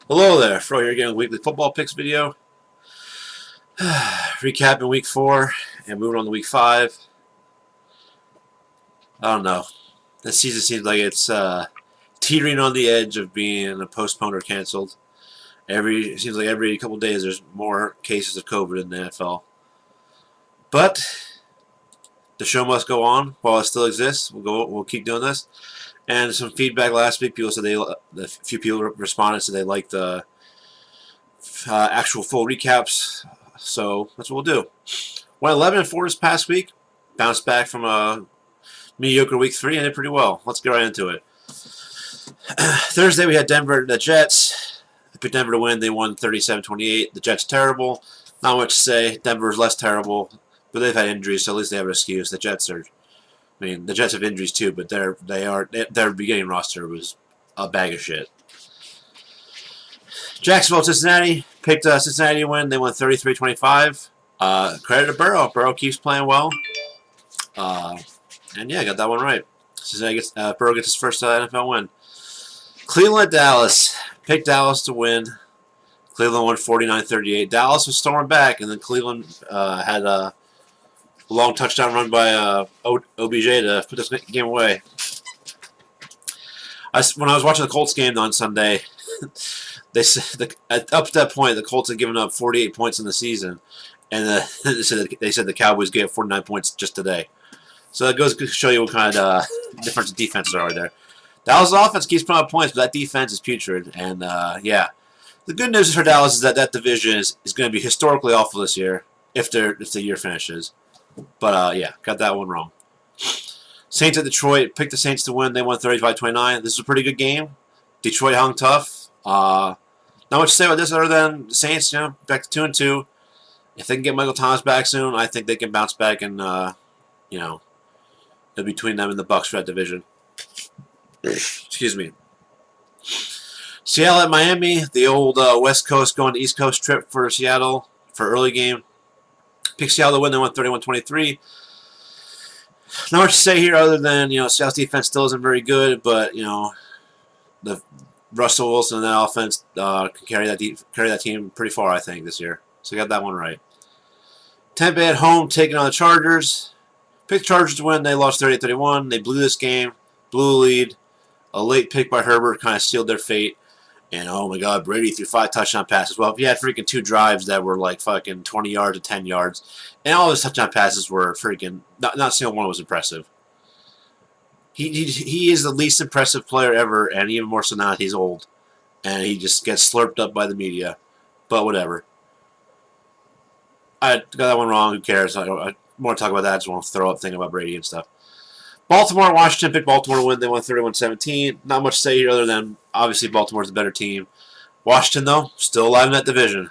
Hello there, Fro here again with weekly football picks video. Recapping week 4 and moving on to week 5. I don't know. This season seems like it's teetering on the edge of being postponed or canceled. It seems like every couple days there's more cases of COVID in the NFL. But the show must go on while it still exists. We'll keep doing this. And some feedback last week, people said a few people responded, said they liked the actual full recaps. So that's what we'll do. Went 11-4 this past week. Bounced back from a mediocre week 3 and did pretty well. Let's get right into it. Thursday we had Denver and the Jets. I picked Denver to win. They won 37-28. The Jets terrible. Not much to say. Denver's less terrible, but they've had injuries, so at least they have an excuse. The Jets have injuries too, but their beginning roster was a bag of shit. Jacksonville, Cincinnati. Picked Cincinnati to win. They won 33-25. Credit to Burrow. Burrow keeps playing well. And yeah, I got that one right. Burrow gets his first NFL win. Cleveland, Dallas. Picked Dallas to win. Cleveland won 49-38. Dallas was storming back, and then Cleveland had a long touchdown run by OBJ to put this game away. When I was watching the Colts game on Sunday, up to that point, the Colts had given up 48 points in the season, and they said the Cowboys gave 49 points just today. So that goes to show you what kind of difference the defenses are there. Dallas' offense keeps putting up points, but that defense is putrid. And yeah, the good news for Dallas is that division is going to be historically awful this year if the year finishes. But yeah, got that one wrong. Saints at Detroit. Picked the Saints to win. They won 35-29. This is a pretty good game. Detroit hung tough. Not much to say about this other than the Saints, back to 2-2. If they can get Michael Thomas back soon, I think they can bounce back and, it'll be between them and the Bucs for that division. Excuse me. Seattle at Miami. The old West Coast going to East Coast trip for Seattle for early game. Picked Seattle to win. They won 31-23. Not much to say here other than, Seattle's defense still isn't very good, but, the Russell Wilson and that offense can carry that team pretty far, I think, this year. So I got that one right. Tampa at home taking on the Chargers. Picked Chargers to win. They lost 38-31. They blew this game, blew a lead. A late pick by Herbert kind of sealed their fate. And oh my God, Brady threw 5 touchdown passes. Well, if you had freaking 2 drives that were like fucking 20 yards to 10 yards, and all his touchdown passes were freaking not a single one was impressive. He is the least impressive player ever, and even more so now that he's old, and he just gets slurped up by the media. But whatever. I got that one wrong. Who cares? I don't want to talk about that. I just want to throw up thinking about Brady and stuff. Baltimore, Washington picked Baltimore to win. They won 31-17. Not much to say here other than obviously Baltimore's the better team. Washington, though, still alive in that division.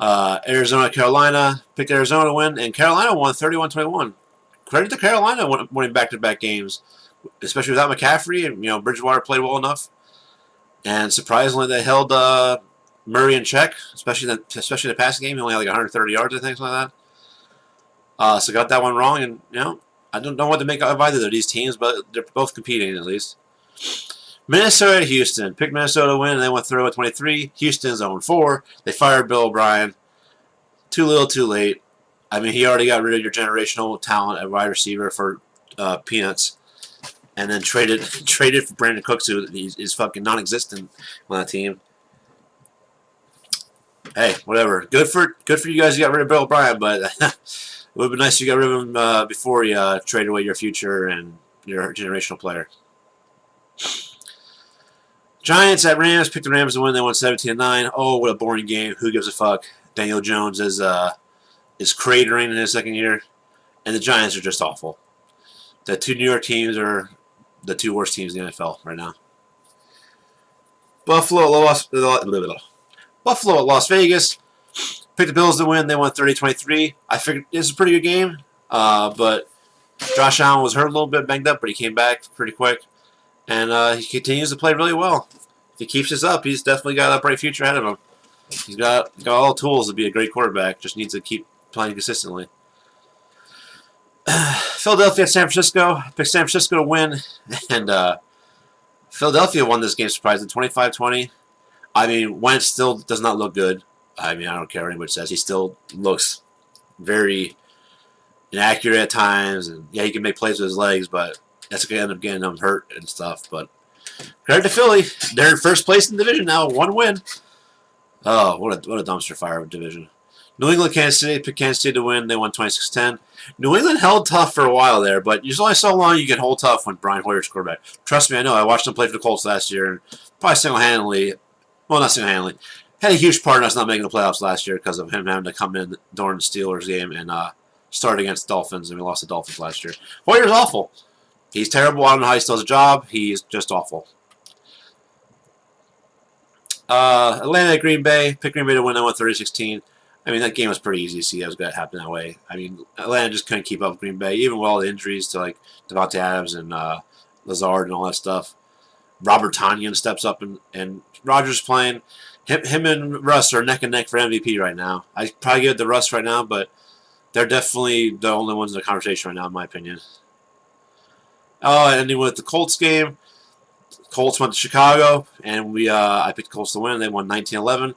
Arizona, Carolina picked Arizona to win, and Carolina won 31-21. Credit to Carolina winning back-to-back games, especially without McCaffrey. And Bridgewater played well enough, and surprisingly they held Murray in check, especially the passing game. He only had like 130 yards, I think, something like that. So got that one wrong, and I don't know what to make of either of these teams, but they're both competing at least. Minnesota, Houston. Picked Minnesota to win, and they went 31-23. Houston's 0-4. They fired Bill O'Brien. Too little, too late. I mean, he already got rid of your generational talent at wide receiver for peanuts, and then traded for Brandon Cooks, who is fucking non-existent on that team. Hey, whatever. Good for you guys. You got rid of Bill O'Brien, but it would have been nice if you got rid of him before you traded away your future and your generational player. Giants at Rams. Picked the Rams to win. They won 17-9. Oh, what a boring game. Who gives a fuck? Daniel Jones is cratering in his second year, and the Giants are just awful. The 2 New York teams are the 2 worst teams in the NFL right now. Buffalo at Las Vegas. Picked the Bills to win. They won 30-23. I figured this is a pretty good game, but Josh Allen was hurt a little bit, banged up, but he came back pretty quick, and he continues to play really well. If he keeps this up, he's definitely got a bright future ahead of him. He's got all the tools to be a great quarterback. Just needs to keep playing consistently. Philadelphia at San Francisco. Picked San Francisco to win, and Philadelphia won this game surprisingly, 25-20. I mean, Wentz still does not look good. I mean, I don't care what anybody says. He still looks very inaccurate at times, and yeah, he can make plays with his legs, but that's going to end up getting him hurt and stuff. But credit to Philly. They're in first place in the division now, 1 win. Oh, what a dumpster fire of a division. New England, Kansas City, picked Kansas City to win. They won 26-10. New England held tough for a while there, but there's only so long you can hold tough when Brian Hoyer's quarterback. Trust me, I know. I watched him play for the Colts last year, and probably single-handedly, well, not single-handedly, had a huge part in us not making the playoffs last year because of him having to come in during the Steelers game and start against the Dolphins, and we lost the Dolphins last year. Hoyer's awful. He's terrible. I don't know how he still has a job. He's just awful. Atlanta, Green Bay. Picked Green Bay to win. They won 30-16. I mean, that game was pretty easy to see that was going to happen that way. I mean, Atlanta just couldn't keep up with Green Bay, even with all the injuries to, like, Devontae Adams and Lazard and all that stuff. Robert Tonyan steps up, and Rodgers playing. Him and Russ are neck and neck for MVP right now. I'd probably give it to Russ right now, but they're definitely the only ones in the conversation right now, in my opinion. Oh, ending with the Colts game. Colts went to Chicago, and I picked the Colts to win. They won 19-11.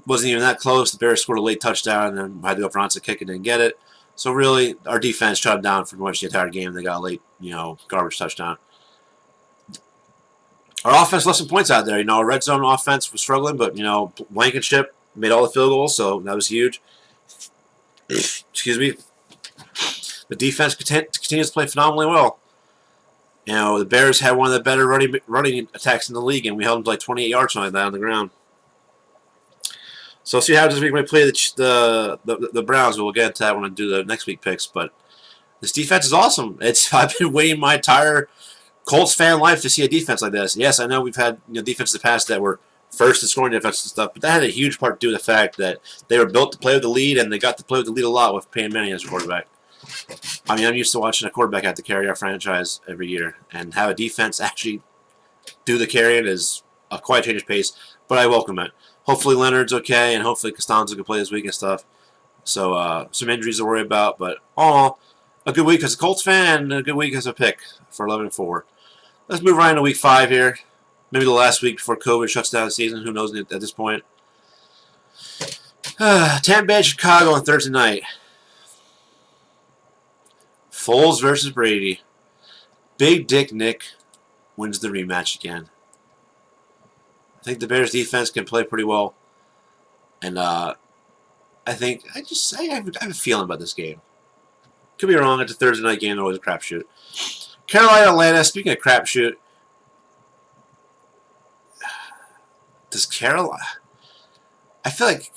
Wasn't even that close. The Bears scored a late touchdown, and then had to go for onside kick and didn't get it. So really, our defense shut them down for pretty much the entire game. They got a late, garbage touchdown. Our offense left some points out there. Our red zone offense was struggling, but Blankenship made all the field goals, so that was huge. Excuse me. The defense continues to play phenomenally well. The Bears had one of the better running attacks in the league, and we held them to like 28 yards something like that on the ground. So see how this week we play the Browns. We'll get into that when I do the next week picks. But this defense is awesome. I've been waiting my entire Colts fan life to see a defense like this. Yes, I know we've had defenses in the past that were first in scoring defense and stuff, but that had a huge part to do with the fact that they were built to play with the lead, and they got to play with the lead a lot with Peyton Manning as a quarterback. I mean, I'm used to watching a quarterback have to carry our franchise every year, and have a defense actually do the carrying is a quite change of pace, but I welcome it. Hopefully Leonard's okay, and hopefully Costanzo can play this week and stuff. So some injuries to worry about, but all a good week as a Colts fan and a good week as a pick for 11-4. Let's move right into week 5 here. Maybe the last week before COVID shuts down the season. Who knows at this point. Tampa Bay, Chicago on Thursday night. Foles versus Brady. Big Dick Nick wins the rematch again. I think the Bears defense can play pretty well. And I have a feeling about this game. Could be wrong. It's a Thursday night game. They're always a crapshoot. Carolina, Atlanta. Speaking of crapshoot, does Carolina... I feel like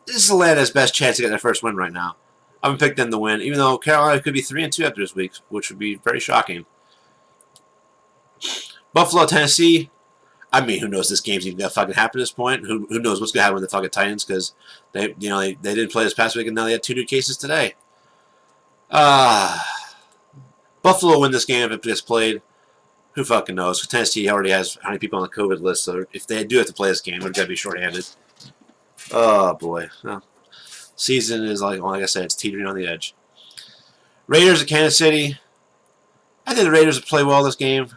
this is Atlanta's best chance to get their first win right now. I'm going to pick them to win, even though Carolina could be 3-2 after this week, which would be very shocking. Buffalo, Tennessee. I mean, who knows this game's even going to fucking happen at this point? Who knows what's going to happen with the fucking Titans, because they didn't play this past week, and now they had 2 new cases today. Buffalo win this game if it gets played. Who fucking knows? Tennessee already has how many people on the COVID list, so if they do have to play this game, they're going to be shorthanded. Oh, boy. No. Season is, like I said, it's teetering on the edge. Raiders at Kansas City. I think the Raiders will play well this game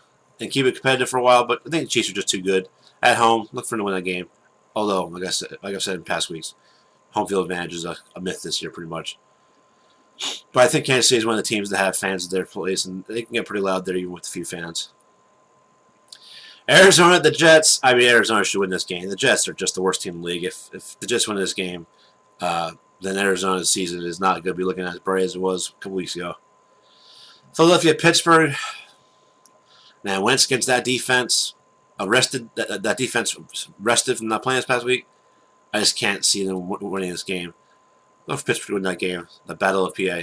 and keep it competitive for a while, but I think the Chiefs are just too good. At home, look for them to win that game. Although, like I've said in past weeks, home field advantage is a myth this year, pretty much. But I think Kansas City is one of the teams that have fans at their place, and they can get pretty loud there even with a few fans. Arizona, the Jets. I mean, Arizona should win this game. The Jets are just the worst team in the league. If the Jets win this game, then Arizona's season is not going to be looking as bright as it was a couple weeks ago. Philadelphia, Pittsburgh. Now, Wentz against that defense, that defense rested from not playing this past week. I just can't see them winning this game. Look for Pittsburgh to win that game. The Battle of PA.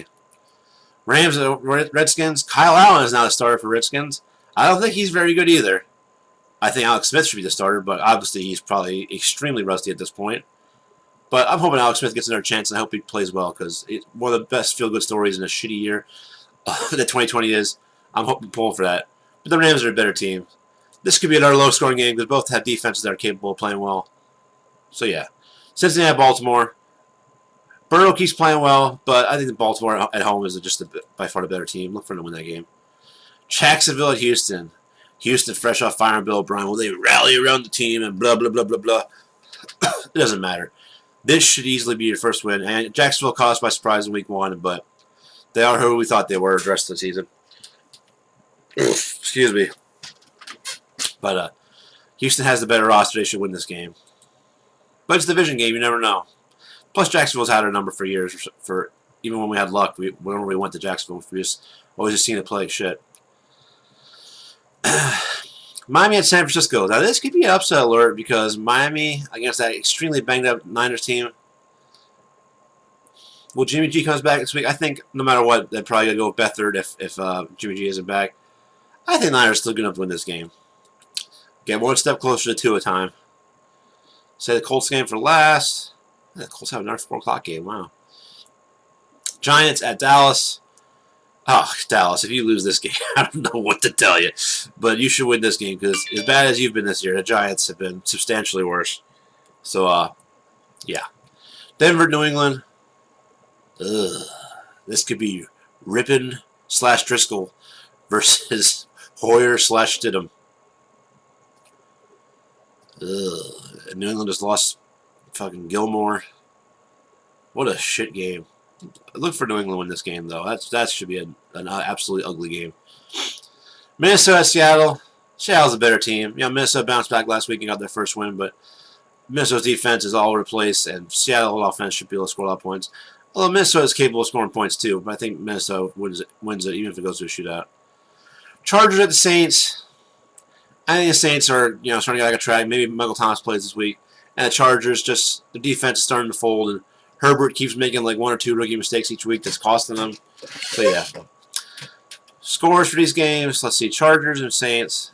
Rams, Redskins. Kyle Allen is now the starter for Redskins. I don't think he's very good either. I think Alex Smith should be the starter, but obviously he's probably extremely rusty at this point. But I'm hoping Alex Smith gets another chance, and I hope he plays well, because it's one of the best feel-good stories in a shitty year that 2020 is. I'm hoping pulling for that. But the Rams are a better team. This could be another low-scoring game, because both have defenses that are capable of playing well. So, yeah. Cincinnati, Baltimore. Burrow keeps playing well, but I think the Baltimore at home is just by far the better team. Look for them to win that game. Jacksonville at Houston. Houston, fresh off firing Bill O'Brien, will they rally around the team and blah, blah, blah, blah, blah. It doesn't matter. This should easily be your first win. And Jacksonville caught us by surprise in week 1, but they are who we thought they were the rest of the season. Excuse me. But Houston has the better roster. They should win this game. But it's a division game. You never know. Plus, Jacksonville's had our number for years. For even when we had luck, whenever we went to Jacksonville, we just always just seen it play like shit. Miami at San Francisco. Now, this could be an upset alert because Miami, against that extremely banged-up Niners team, well, Jimmy G comes back this week. I think no matter what, they're probably going to go with Beathard if Jimmy G isn't back. I think Niners still going to win this game. Get one step closer to 2 a time. Say the Colts game for last. The Colts have another 4 o'clock game. Wow. Giants at Dallas. Oh, Dallas, if you lose this game, I don't know what to tell you. But you should win this game because as bad as you've been this year, the Giants have been substantially worse. So, yeah. Denver, New England. Ugh. This could be Rippin/Driscoll versus Hoyer/Stidham. Ugh. New England just lost fucking Gilmore. What a shit game. Look for New England to win this game, though. That should be an absolutely ugly game. Minnesota at Seattle. Seattle's a better team. You know, Minnesota bounced back last week and got their first win, but Minnesota's defense is all over the place, and Seattle's offense should be able to score a lot of points. Although Minnesota is capable of scoring points, too, but I think Minnesota wins it even if it goes to a shootout. Chargers at the Saints. I think the Saints are, starting to get like a track. Maybe Michael Thomas plays this week. And the Chargers, just the defense is starting to fold, and Herbert keeps making like 1 or 2 rookie mistakes each week that's costing them. So, yeah. Scores for these games. Let's see. Chargers and Saints.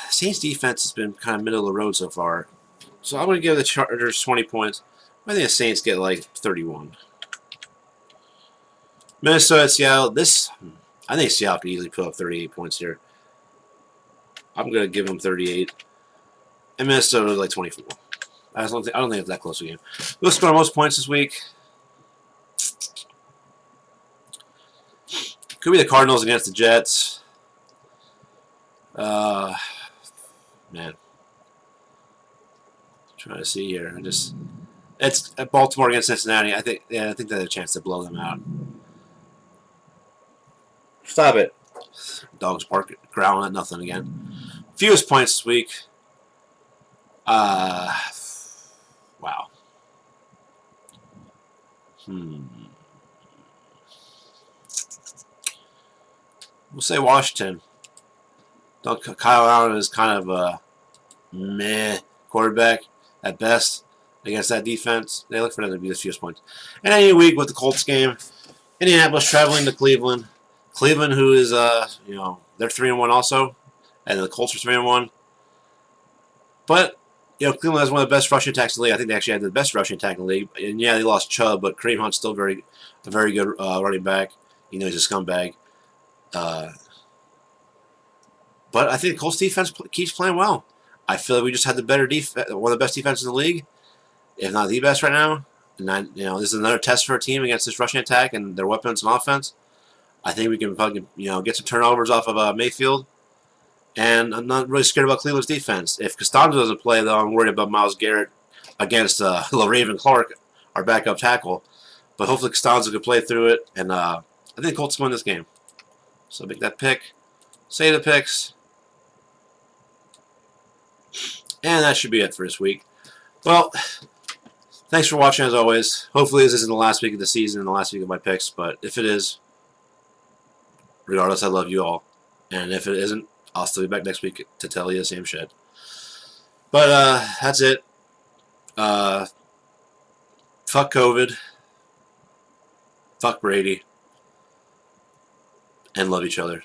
Saints defense has been kind of middle of the road so far. So I'm going to give the Chargers 20 points. I think the Saints get like 31. Minnesota at Seattle. I think Seattle can easily put up 38 points here. I'm going to give them 38. And Minnesota like 24. I don't think it's that close a game. Who'll score most points this week? Could be the Cardinals against the Jets. Man. Trying to see here. It's Baltimore against Cincinnati. I think they have a chance to blow them out. Stop it. Dogs bark, growling at nothing again. Fewest points this week. Wow. We'll say Washington. Kyle Allen is kind of a meh quarterback at best against that defense. They look for them to be the fewest points. And any week with the Colts game, Indianapolis traveling to Cleveland. Cleveland, who is they're 3-1 also, and the Colts are 3-1. But Cleveland has one of the best rushing attacks in the league. I think they actually had the best rushing attack in the league. And yeah, they lost Chubb, but Kareem Hunt's still a very good running back. He's a scumbag. But I think the Colts defense keeps playing well. I feel like we just had the better one of the best defenses in the league, if not the best right now. And this is another test for a team against this rushing attack and their weapons and offense. I think we can fucking get some turnovers off of Mayfield. And I'm not really scared about Cleveland's defense. If Costanzo doesn't play, though, I'm worried about Myles Garrett against LaRaven Clark, our backup tackle. But hopefully Costanzo can play through it, and I think Colts win this game. So make that pick. Say the picks. And that should be it for this week. Well, thanks for watching as always. Hopefully this isn't the last week of the season and the last week of my picks, but if it is, regardless, I love you all. And if it isn't, I'll still be back next week to tell you the same shit. But that's it. Fuck COVID. Fuck Brady. And love each other.